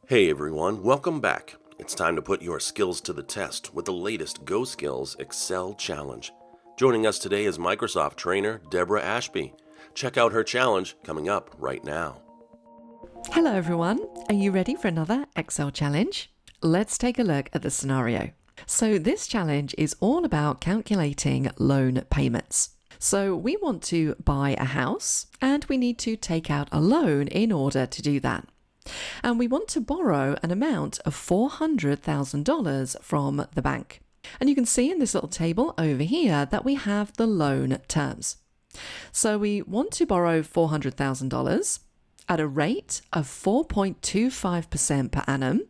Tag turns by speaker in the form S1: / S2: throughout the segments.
S1: Hey everyone, welcome back. It's time to put your skills to the test with the latest GoSkills Excel challenge. Joining us today is Microsoft trainer Deborah Ashby. Check out her challenge coming up right now.
S2: Hello everyone, are you ready for another Excel challenge? Let's take a look at the scenario. So this challenge is all about calculating loan payments. So we want to buy a house and we need to take out a loan in order to do that. And we want to borrow an amount of $400,000 from the bank. And you can see in this little table over here that we have the loan terms. So we want to borrow $400,000 at a rate of 4.25% per annum.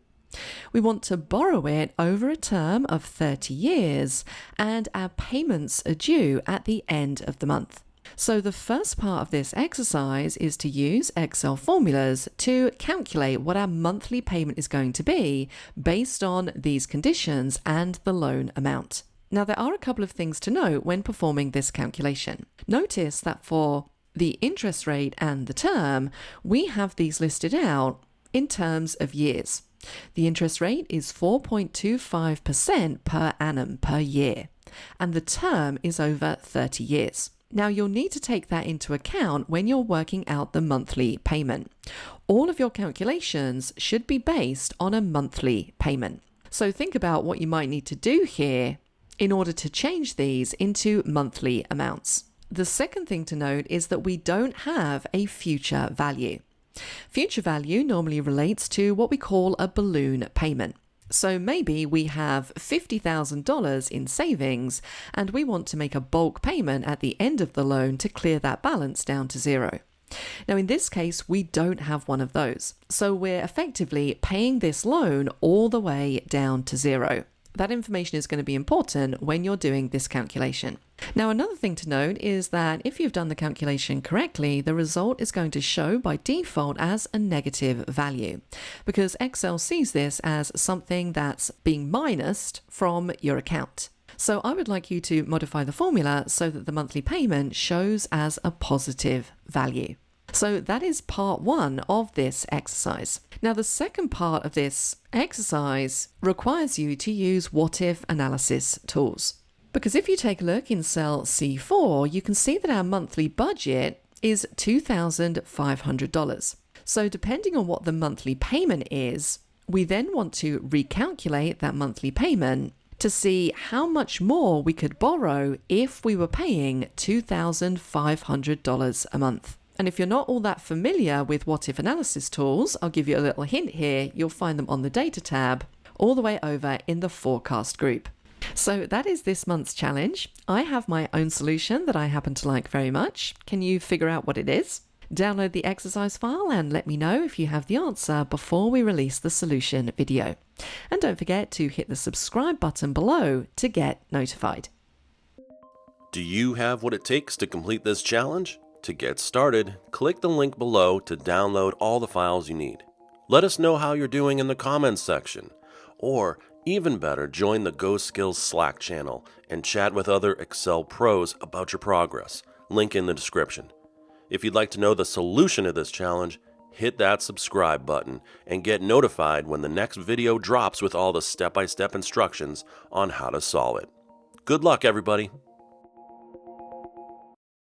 S2: We want to borrow it over a term of 30 years, and our payments are due at the end of the month. So the first part of this exercise is to use Excel formulas to calculate what our monthly payment is going to be based on these conditions and the loan amount. Now there are a couple of things to note when performing this calculation. Notice that for the interest rate and the term, we have these listed out in terms of years. The interest rate is 4.25% per annum per year, and the term is over 30 years. Now you'll need to take that into account when you're working out the monthly payment. All of your calculations should be based on a monthly payment. So think about what you might need to do here in order to change these into monthly amounts. The second thing to note is that we don't have a future value. Future value normally relates to what we call a balloon payment. So maybe we have $50,000 in savings and we want to make a bulk payment at the end of the loan to clear that balance down to zero. Now in this case, we don't have one of those. So we're effectively paying this loan all the way down to zero. That information is going to be important when you're doing this calculation. Now, another thing to note is that if you've done the calculation correctly, the result is going to show by default as a negative value because Excel sees this as something that's being minused from your account. So I would like you to modify the formula so that the monthly payment shows as a positive value. So that is part one of this exercise. Now, the second part of this exercise requires you to use what-if analysis tools. Because if you take a look in cell C4, you can see that our monthly budget is $2,500. So depending on what the monthly payment is, we then want to recalculate that monthly payment to see how much more we could borrow if we were paying $2,500 a month. And if you're not all that familiar with what-if analysis tools, I'll give you a little hint here. You'll find them on the Data tab all the way over in the Forecast group. So that is this month's challenge. I have my own solution that I happen to like very much. Can you figure out what it is? Download the exercise file and let me know if you have the answer before we release the solution video. And don't forget to hit the subscribe button below to get notified.
S1: Do you have what it takes to complete this challenge? To get started, click the link below to download all the files you need. Let us know how you're doing in the comments section. Or, even better, join the GoSkills Slack channel and chat with other Excel pros about your progress. Link in the description. If you'd like to know the solution to this challenge, hit that subscribe button and get notified when the next video drops with all the step-by-step instructions on how to solve it. Good luck, everybody!